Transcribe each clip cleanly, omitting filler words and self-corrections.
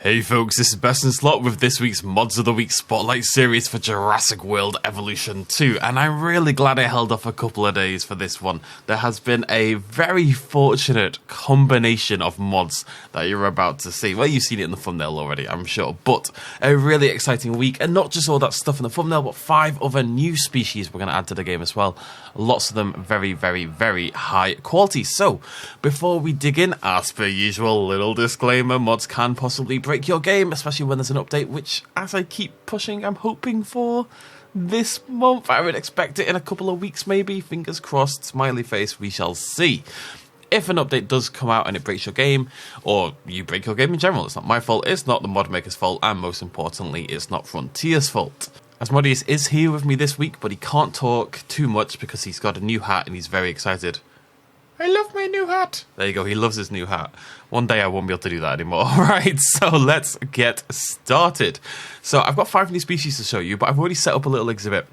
Hey folks, this is BestInSlot with this week's Mods of the Week Spotlight series for Jurassic World Evolution 2, and I'm really glad I held off a couple of days for this one. There has been a very fortunate combination of mods that you're about to see. Well, you've seen it in the thumbnail already, I'm sure, but a really exciting week, and not just all that stuff in the thumbnail, but 5 other new species we're going to add to the game as well. Lots of them very, very, very high quality. So, before we dig in, as per usual, little disclaimer, mods can possibly break your game, especially when there's an update, which, as I keep pushing, I'm hoping for this month. I would expect it in a couple of weeks, maybe. Fingers crossed, smiley face, we shall see. If an update does come out and it breaks your game, or you break your game in general, it's not my fault, it's not the mod maker's fault, and most importantly, it's not Frontier's fault. Asmodeus is here with me this week, but he can't talk too much because he's got a new hat and he's very excited. I love my new hat. There you go, he loves his new hat. One day I won't be able to do that anymore. Alright, so let's get started. So I've got 5 new species to show you, but I've already set up a little exhibit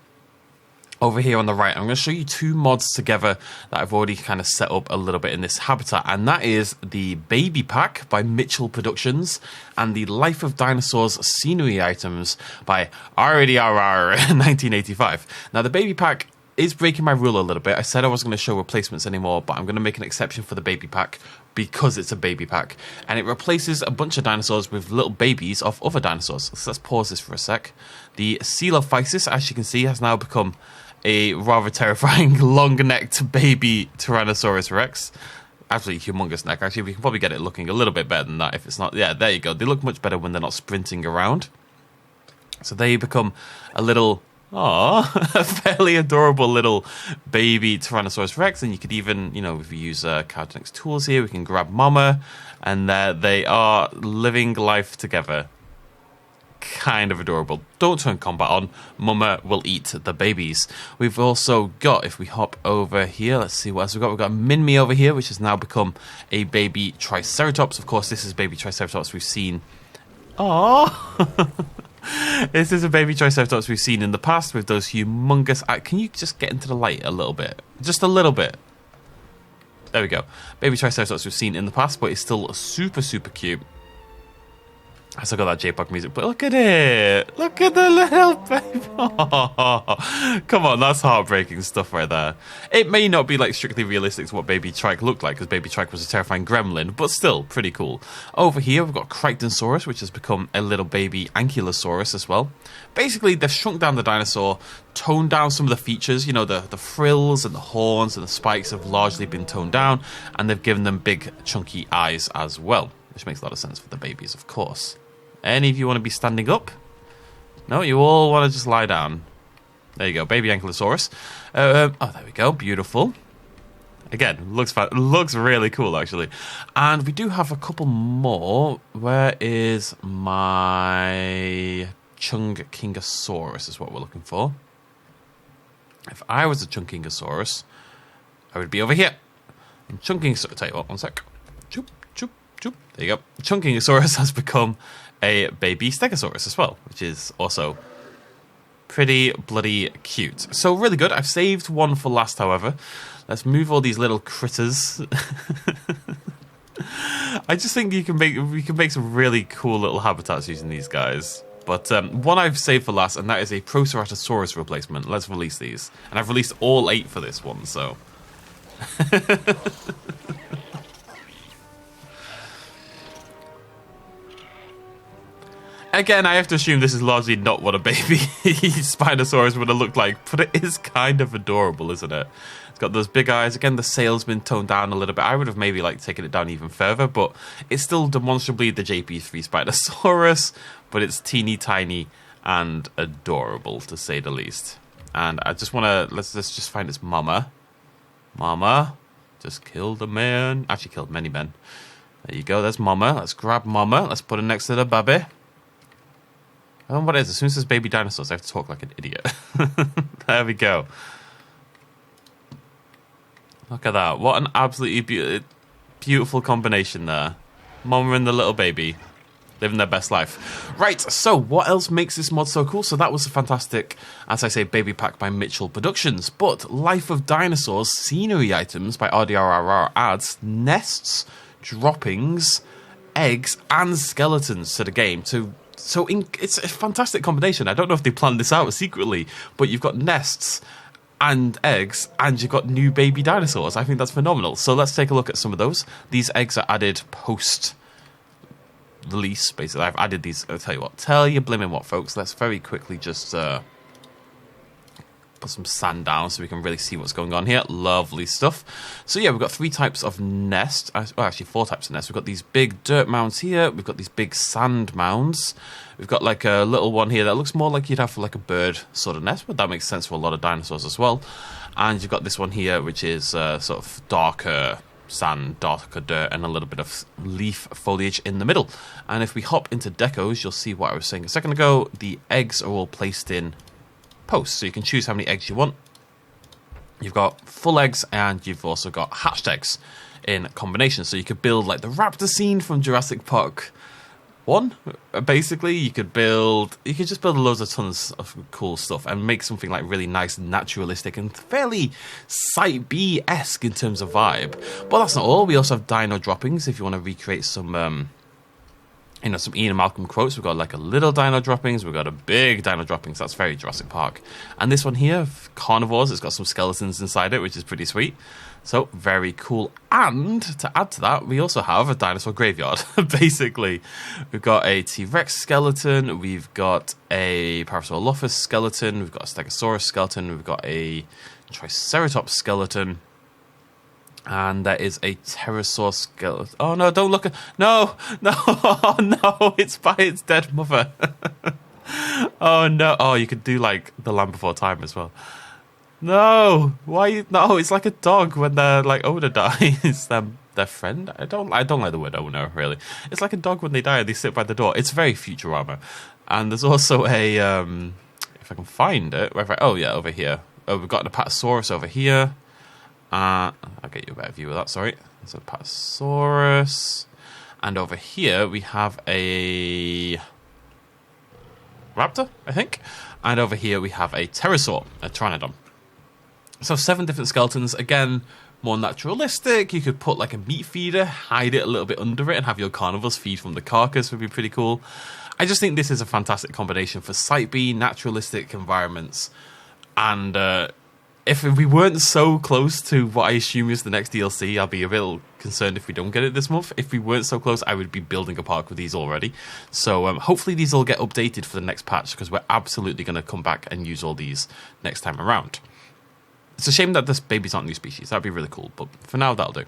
over here on the right. I'm going to show you 2 mods together that I've already kind of set up a little bit in this habitat, and that is the Baby Pack by Mitchell Productions and the Life of Dinosaurs scenery items by RDRR 1985. Now the Baby Pack is breaking my rule a little bit. I said I wasn't going to show replacements anymore, but I'm going to make an exception for the Baby Pack because it's a baby pack, and it replaces a bunch of dinosaurs with little babies of other dinosaurs. So let's pause this for a sec. The Coelophysis, as you can see, has now become a rather terrifying long-necked baby Tyrannosaurus Rex. Absolutely humongous neck. Actually, we can probably get it looking a little bit better than that if it's not. Yeah, there you go. They look much better when they're not sprinting around. So they become a little, a fairly adorable little baby Tyrannosaurus Rex. And you could even, if you use Cowgenex tools here, we can grab Mama, and they are living life together. Kind of adorable. Don't turn combat on. Mama will eat the babies. We've also got, if we hop over here, let's see what else we've got. We've got Minmi over here, which has now become a baby Triceratops. Of course, this is baby Triceratops we've seen. This is a baby Triceratops we've seen in the past with those humongous... Can you just get into the light a little bit? Just a little bit. There we go. Baby Triceratops we've seen in the past, but it's still super, super cute. I still got that J-pop music, but look at it! Look at the little baby! Oh, come on, that's heartbreaking stuff right there. It may not be like strictly realistic to what Baby Trike looked like, because Baby Trike was a terrifying gremlin, but still pretty cool. Over here, we've got Crichtonsaurus, which has become a little baby Ankylosaurus as well. Basically, they've shrunk down the dinosaur, toned down some of the features. The frills and the horns and the spikes have largely been toned down, and they've given them big, chunky eyes as well, which makes a lot of sense for the babies, of course. Any of you want to be standing up? No, you all want to just lie down. There you go, baby Ankylosaurus. There we go, beautiful. Again, looks really cool, actually. And we do have a couple more. Where is my Chungkingosaurus is what we're looking for. If I was a Chungkingosaurus, I would be over here. And Chungkingosaurus, tell you what, one sec. Choop, choop, choop. There you go. Chungkingosaurus has become a baby Stegosaurus as well, which is also pretty bloody cute. So really good. I've saved one for last, however. Let's move all these little critters. I just think we can make some really cool little habitats using these guys. But one I've saved for last, and that is a Proceratosaurus replacement. Let's release these. And I've released all 8 for this one, so... Again, I have to assume this is largely not what a baby Spinosaurus would have looked like, but it is kind of adorable, isn't it? It's got those big eyes. Again, the sail's been toned down a little bit. I would have maybe taken it down even further, but it's still demonstrably the JP3 Spinosaurus, but it's teeny tiny and adorable, to say the least. And I just want to, let's just find its mama. Mama just killed a man. Actually killed many men. There you go, there's Mama. Let's grab Mama. Let's put her next to the baby. I don't know what it is. As soon as there's baby dinosaurs, I have to talk like an idiot. There we go. Look at that. What an absolutely beautiful combination there. Mama and the little baby living their best life. Right, so what else makes this mod so cool? So that was a fantastic, as I say, baby pack by Mitchell Productions. But Life of Dinosaurs scenery items by RDRR adds nests, droppings, eggs and skeletons to the game. It's a fantastic combination. I don't know if they planned this out secretly, but you've got nests and eggs, and you've got new baby dinosaurs. I think that's phenomenal. So let's take a look at some of those. These eggs are added post-release, basically. I've added these. I'll tell you what. Tell you blimmin' what, folks. Let's very quickly just put some sand down so we can really see what's going on here. Lovely stuff. So yeah, we've got 3 types of nest. Oh, actually 4 types of nest. We've got these big dirt mounds here. We've got these big sand mounds. We've got like a little one here that looks more like you'd have for like a bird sort of nest, but that makes sense for a lot of dinosaurs as well. And you've got this one here, which is sort of darker sand, darker dirt, and a little bit of leaf foliage in the middle. And if we hop into decos, you'll see what I was saying a second ago. The eggs are all placed in posts, so you can choose how many eggs you want. You've got full eggs, and you've also got hatched eggs in combination. So you could build like the raptor scene from Jurassic Park 1. Basically, you could just build loads of tons of cool stuff and make something like really nice, naturalistic, and fairly Site B-esque in terms of vibe. But that's not all. We also have dino droppings if you want to recreate some some Ian and Malcolm quotes. We've got like a little dino droppings. We've got a big dino droppings. That's very Jurassic Park. And this one here, carnivores, it's got some skeletons inside it, which is pretty sweet. So, very cool. And to add to that, we also have a dinosaur graveyard, basically. We've got a T-Rex skeleton. We've got a Parasaurolophus skeleton. We've got a Stegosaurus skeleton. We've got a Triceratops skeleton. And there is a pterosaur skeleton. Oh no, don't look at... No! Oh no, it's by its dead mother. Oh no. Oh, you could do like the Land Before Time as well. No! Why? No, it's like a dog when their like owner dies. Their friend? I don't like the word owner, really. It's like a dog when they die and they sit by the door. It's very Futurama. And there's also a... if I can find it... Oh yeah, over here. Oh, we've got an Apatosaurus over here. I'll get you a better view of that, sorry. It's a Apatosaurus. And over here, we have a raptor, I think. And over here, we have a pterosaur, a Pteranodon. So 7 different skeletons. Again, more naturalistic. You could put like a meat feeder, hide it a little bit under it, and have your carnivores feed from the carcass. Would be pretty cool. I just think this is a fantastic combination for Site B, naturalistic environments, and... if we weren't so close to what I assume is the next DLC, I'll be a little concerned if we don't get it this month. If we weren't so close, I would be building a park with these already. So hopefully these all get updated for the next patch, because we're absolutely going to come back and use all these next time around. It's a shame that this babies aren't new species. That'd be really cool, but for now, that'll do.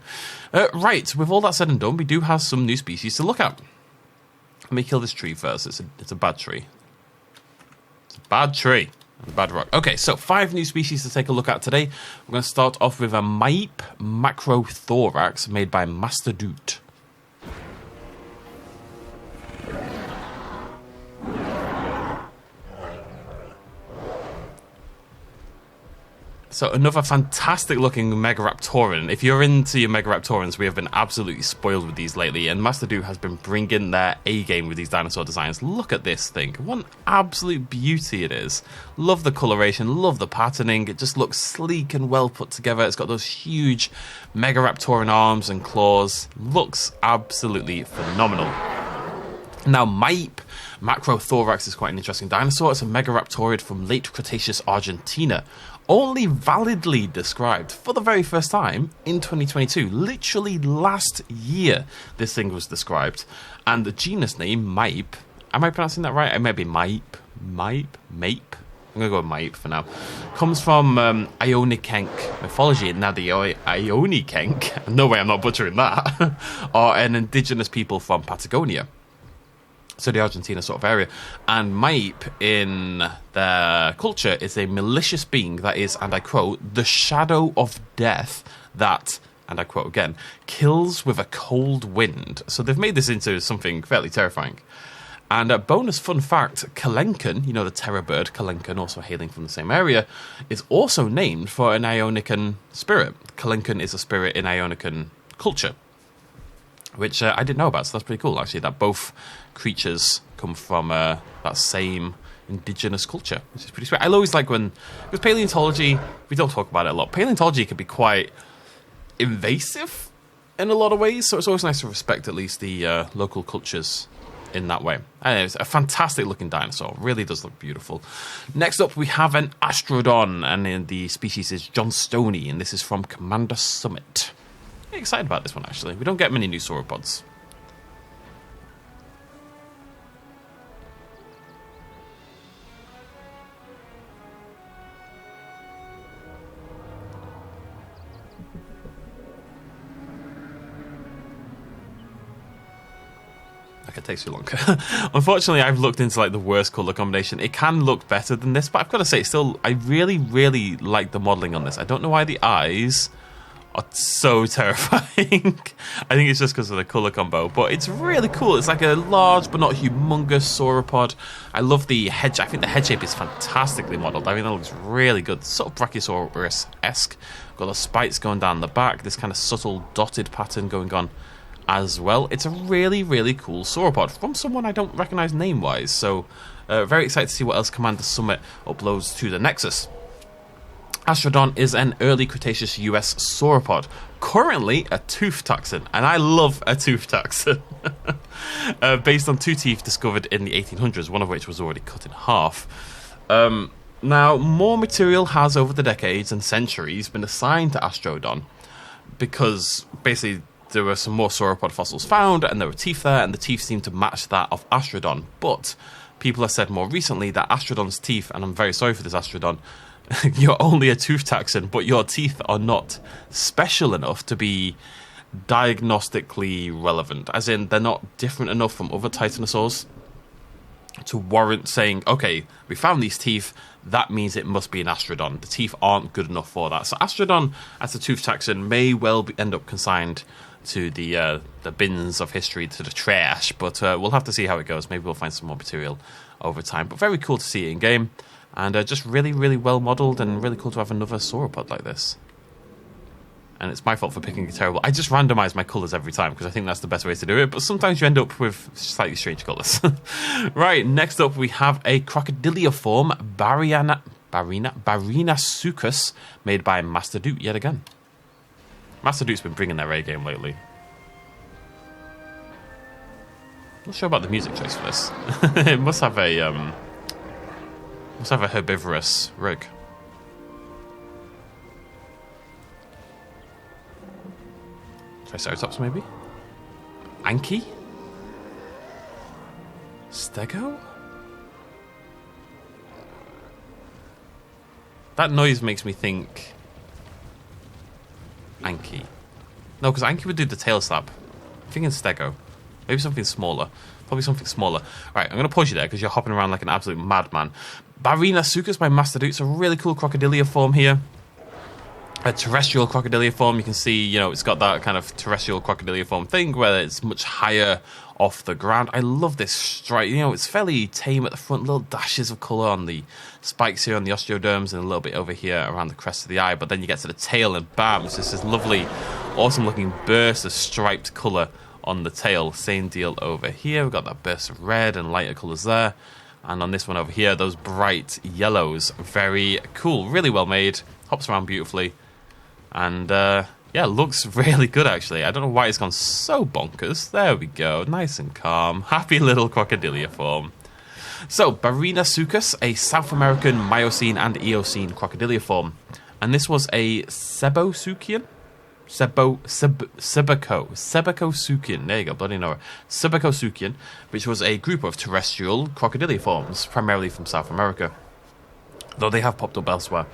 Right, with all that said and done, we do have some new species to look at. Let me kill this tree first. It's a bad tree. It's a bad tree. Bad rock. Okay, so 5 new species to take a look at today. We're going to start off with a Maipe macrothorax made by Masterdoot. So another fantastic looking Megaraptoran. If you're into your Megaraptorans, we have been absolutely spoiled with these lately, and Masterdoot has been bringing their A-game with these dinosaur designs. Look at this thing. What an absolute beauty it is. Love the coloration, love the patterning. It just looks sleek and well put together. It's got those huge Megaraptoran arms and claws. Looks absolutely phenomenal. Now, Maipe macrothorax is quite an interesting dinosaur. It's a Megaraptorid from late Cretaceous Argentina. Only validly described for the very first time in 2022. Literally last year, this thing was described. And the genus name, Maipe, am I pronouncing that right? It may be Maipe. I'm going to go with Maipe for now. Comes from Ionikenk mythology. And now the Ionikenk, no way I'm not butchering that, are an indigenous people from Patagonia. So the Argentina sort of area. And Maipe in their culture is a malicious being that is, and I quote, the shadow of death that, and I quote again, kills with a cold wind. So they've made this into something fairly terrifying. And a bonus fun fact, Kalenkin, you know the terror bird, Kalenkin, also hailing from the same area, is also named for an Ionican spirit. Kalenkin is a spirit in Ionican culture, which I didn't know about, so that's pretty cool, actually, that both creatures come from that same indigenous culture, which is pretty sweet. I always like when, with paleontology, we don't talk about it a lot, paleontology can be quite invasive in a lot of ways, so it's always nice to respect at least the local cultures in that way. And it's a fantastic looking dinosaur, really does look beautiful. Next up we have an Astrodon, and the species is Johnstonii, and this is from Commander Summit. I'm excited about this one actually. We don't get many new sauropods. It takes too long. Unfortunately, I've looked into like the worst color combination. It can look better than this, but I've got to say, still, I really, really like the modeling on this. I don't know why the eyes are so terrifying. I think it's just because of the color combo, but it's really cool. It's like a large but not humongous sauropod. I love the head. I think the head shape is fantastically modeled. I think that looks really good, sort of Brachiosaurus-esque. Got the spikes going down the back. This kind of subtle dotted pattern going on as well. It's a really, really cool sauropod from someone I don't recognize name-wise, so very excited to see what else Commander Summit uploads to the Nexus. Astrodon is an early Cretaceous US sauropod, currently a tooth taxon, and I love a tooth taxon. Based on 2 teeth discovered in the 1800s, one of which was already cut in half. Now, more material has over the decades and centuries been assigned to Astrodon, because basically there were some more sauropod fossils found, and there were teeth there, and the teeth seemed to match that of Astrodon. But people have said more recently that Astrodon's teeth, and I'm very sorry for this, Astrodon, you're only a tooth taxon, but your teeth are not special enough to be diagnostically relevant. As in, they're not different enough from other titanosaurs to warrant saying, okay, we found these teeth, that means it must be an Astrodon. The teeth aren't good enough for that. So Astrodon, as a tooth taxon, may well end up consigned to the bins of history, to the trash, but we'll have to see how it goes. Maybe we'll find some more material over time, but very cool to see it in game, and just really, really well modelled, and really cool to have another sauropod like this. And it's my fault for picking a terrible... I just randomise my colours every time, because I think that's the best way to do it, but sometimes you end up with slightly strange colours. Right, next up we have a crocodiliform Barinasuchus, made by Master Duke yet again. Master Duke's been bringing their A game lately. Not sure about the music choice for this. It must have a herbivorous rig. Triceratops maybe? Anki? Stego? That noise makes me think Anki. No, because Anki would do the tail slap. I'm thinking Stego. Maybe something smaller. Probably something smaller. Right, I'm going to pause you there because you're hopping around like an absolute madman. Barinasuchus by Master Duke. It's a really cool crocodiliform here. A terrestrial crocodiliform. You can see, you know, it's got that kind of terrestrial crocodiliform thing where it's much higher off the ground. I love this stripe. You know, it's fairly tame at the front. Little dashes of colour on the spikes here on the osteoderms and a little bit over here around the crest of the eye. But then you get to the tail and bam, it's just this lovely, awesome looking burst of striped colour on the tail. Same deal over here. We've got that burst of red and lighter colours there. And on this one over here, those bright yellows. Very cool. Really well made. Hops around beautifully. And, yeah, looks really good, actually. I don't know why it's gone so bonkers. There we go. Nice and calm. Happy little crocodiliform. So, Barinasuchus, a South American Miocene and Eocene crocodiliform. And this was a Sebosuchian? Sebosuchian. There you go, bloody know. Sebosuchian, which was a group of terrestrial crocodiliforms, primarily from South America. Though they have popped up elsewhere.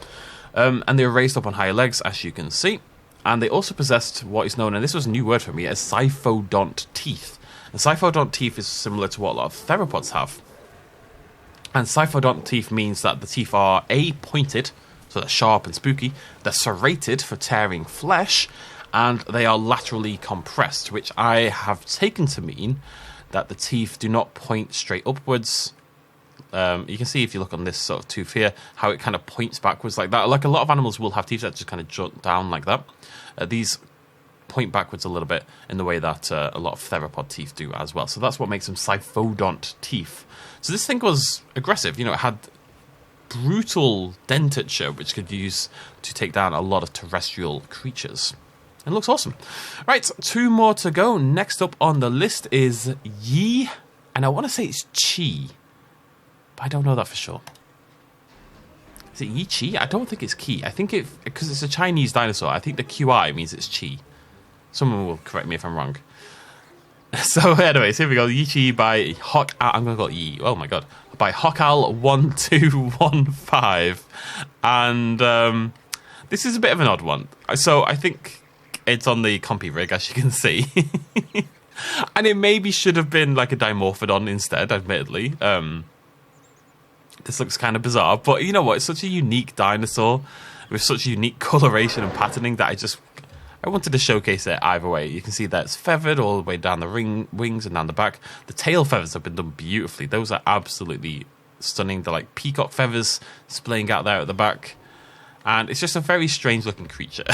And they were raised up on higher legs, as you can see. And they also possessed what is known, and this was a new word for me, as cyphodont teeth. And cyphodont teeth is similar to what a lot of theropods have. And cyphodont teeth means that the teeth are A, pointed, so they're sharp and spooky. They're serrated for tearing flesh. And they are laterally compressed, which I have taken to mean that the teeth do not point straight upwards. You can see if you look on this sort of tooth here, how it kind of points backwards like that. Like a lot of animals will have teeth that just kind of jut down like that. These point backwards a little bit in the way that a lot of theropod teeth do as well. So that's what makes them cyphodont teeth. So this thing was aggressive. You know, it had brutal dentature, which could use to take down a lot of terrestrial creatures. It looks awesome. Right, 2 more to go. Next up on the list is Yi, and I want to say it's Chi, but I don't know that for sure. Is it Yi Chi? I don't think it's Qi. I think because it's a Chinese dinosaur, I think the QI means it's Chi. Someone will correct me if I'm wrong. So anyways, here we go. Yi Chi by Hawk. I'm going to call it Yi. Oh my god. By Hawkal1215. And this is a bit of an odd one. So I think it's on the compy rig, as you can see. And it maybe should have been like a Dimorphodon instead, admittedly. This looks kind of bizarre, but you know what? It's such a unique dinosaur with such unique coloration and patterning that I wanted to showcase it either way. You can see that it's feathered all the way down the wings and down the back. The tail feathers have been done beautifully. Those are absolutely stunning. They're like peacock feathers splaying out there at the back. And it's just a very strange looking creature.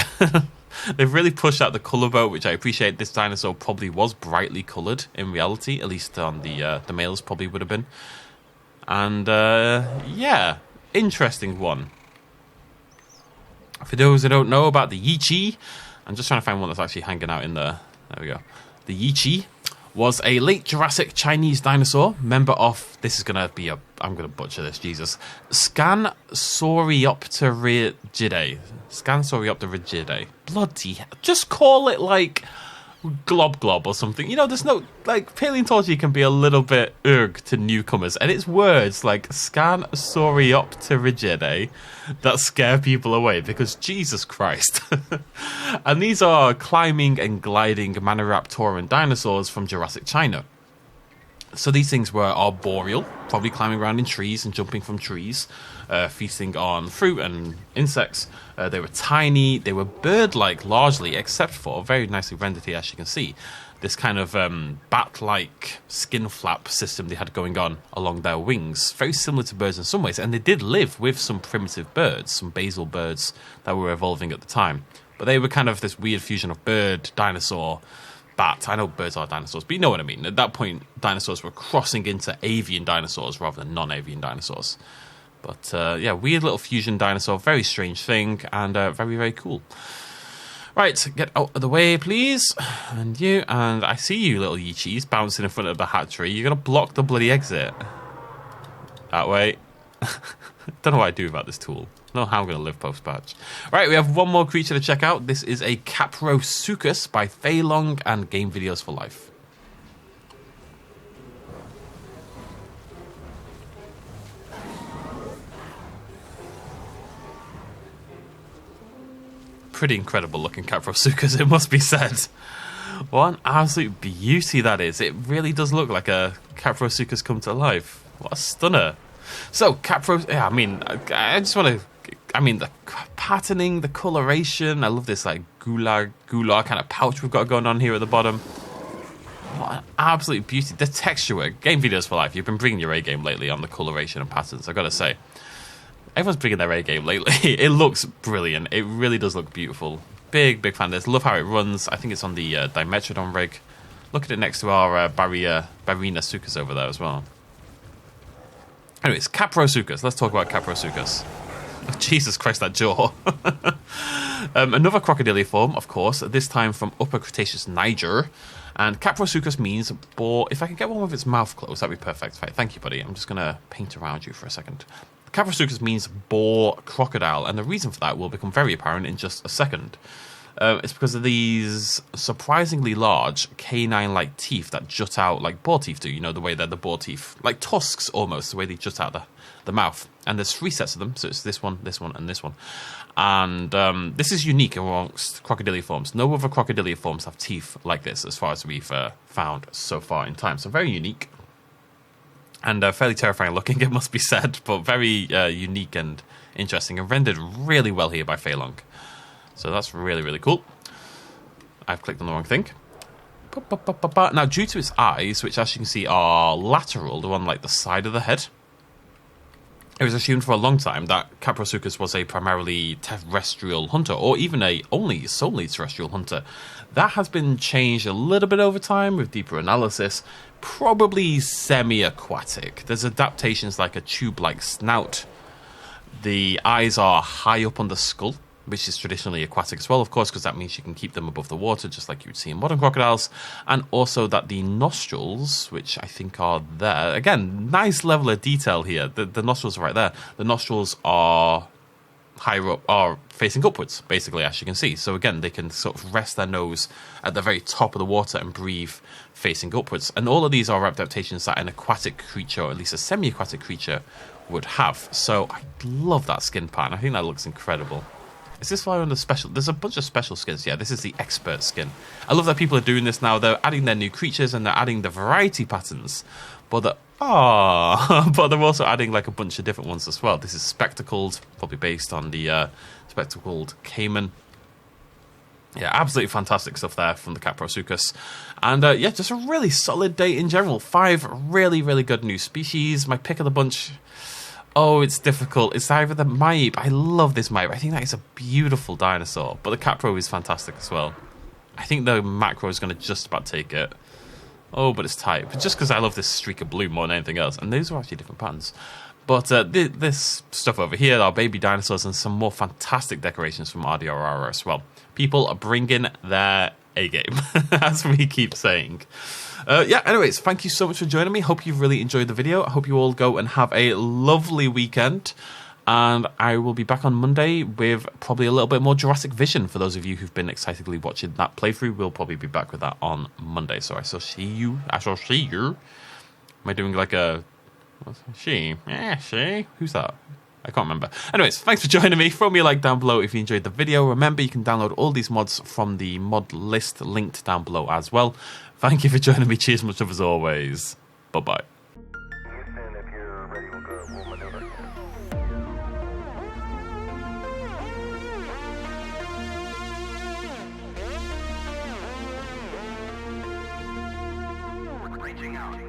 They've really pushed out the colour boat, which I appreciate. This dinosaur probably was brightly coloured in reality, at least on the males probably would have been. And yeah, interesting one. For those who don't know about the Yi Chi, I'm just trying to find one that's actually hanging out in there. There we go. The Yi Chi was a late Jurassic Chinese dinosaur, member of, this is going to be I'm going to butcher this, Jesus. Scansoriopterigidae. Bloody hell. Just call it like Glob or something. You know, there's no, like, paleontology can be a little bit to newcomers, and it's words like Scansoriopterigidae that scare people away, because Jesus Christ. And these are climbing and gliding Maniraptoran dinosaurs from Jurassic China. So these things were arboreal, probably climbing around in trees and jumping from trees, feasting on fruit and insects. They were tiny, they were bird-like largely, except for, very nicely rendered here as you can see, this kind of bat-like skin flap system they had going on along their wings. Very similar to birds in some ways, and they did live with some primitive birds, some basal birds that were evolving at the time. But they were kind of this weird fusion of bird, dinosaur, bat. I know birds are dinosaurs, but you know what I mean. At that point, dinosaurs were crossing into avian dinosaurs rather than non-avian dinosaurs. But yeah, weird little fusion dinosaur, very strange thing, and very, very cool. Right, get out of the way, please. And you, and I see you, little Yi Chis, bouncing in front of the hatchery. You're going to block the bloody exit. That way. Don't know what I do about this tool. Don't know how I'm going to live post-patch. Right, we have one more creature to check out. This is a Caprosuchus by Fei Long and Game Videos for Life. Pretty incredible looking Caprosuchus, it must be said. What an absolute beauty that is. It really does look like a Caprosuchus come to life. What a stunner. So, yeah, I mean, I just want to, I mean, the patterning, the coloration, I love this like gular kind of pouch we've got going on here at the bottom. What an absolute beauty. The texture work, Game Videos for Life, you've been bringing your A game lately on the coloration and patterns, I've got to say. Everyone's bringing their A game lately. It looks brilliant. It really does look beautiful. Big fan of this. Love how it runs. I think it's on the Dimetrodon rig. Look at it next to our Barina-suchus over there as well. Anyways, Caprosuchus. Let's talk about Caprosuchus. Oh, Jesus Christ, that jaw. Another crocodiliform, of course, this time from Upper Cretaceous Niger. And Caprosuchus means boar. If I could get one with its mouth closed, that'd be perfect. Thank you, buddy. I'm just going to paint around you for a second. Caprosuchus means boar crocodile, and the reason for that will become very apparent in just a second. It's because of these surprisingly large canine-like teeth that jut out like boar teeth do. You know, the way they're the boar teeth. Like tusks, almost, the way they jut out the mouth. And there's 3 sets of them, so it's this one, and this one. And this is unique amongst crocodiliforms. No other crocodiliforms have teeth like this, as far as we've found so far in time. So very unique. And fairly terrifying looking, it must be said, but very unique and interesting, and rendered really well here by Fei Long. So that's really, really cool. I've clicked on the wrong thing. Now, due to its eyes, which as you can see are lateral, the one like the side of the head, it was assumed for a long time that Caprosuchus was a primarily terrestrial hunter, or even a solely terrestrial hunter. That has been changed a little bit over time with deeper analysis. Probably semi-aquatic. There's adaptations like a tube-like snout. The eyes are high up on the skull, which is traditionally aquatic as well, of course, because that means you can keep them above the water, just like you would see in modern crocodiles. And also that the nostrils, which I think are there, again, nice level of detail here. The nostrils are right there. The nostrils are higher up, are facing upwards, basically, as you can see. So again, they can sort of rest their nose at the very top of the water and breathe facing upwards. And all of these are adaptations that an aquatic creature, or at least a semi-aquatic creature, would have. So I love that skin pattern. I think that looks incredible. Is this fly on the special? There's a bunch of special skins. Yeah, this is the expert skin. I love that people are doing this now. They're adding their new creatures and they're adding the variety patterns. But but they're also adding like a bunch of different ones as well. This is spectacled, probably based on the spectacled caiman. Yeah, absolutely fantastic stuff there from the Caprosuchus. And yeah, just a really solid day in general. 5 really, really good new species. My pick of the bunch... Oh, it's difficult. It's either the Maipe. I love this Maipe. I think that is a beautiful dinosaur. But the Capro is fantastic as well. I think the Macro is going to just about take it. Oh, but it's tight. But just because I love this streak of blue more than anything else. And those are actually different patterns. But this stuff over here, our baby dinosaurs and some more fantastic decorations from RDRR as well. People are bringing their A-game, as we keep saying. Yeah, anyways, thank you so much for joining me. Hope you've really enjoyed the video. I hope you all go and have a lovely weekend. And I will be back on Monday with probably a little bit more Jurassic Vision. For those of you who've been excitedly watching that playthrough, we'll probably be back with that on Monday. So I shall see you. Am I doing like a... She? Yeah, she? Who's that? I can't remember. Anyways, thanks for joining me. Throw me a like down below if you enjoyed the video. Remember, you can download all these mods from the mod list linked down below as well. Thank you for joining me. Cheers, much love as always. Bye-bye. Reaching out.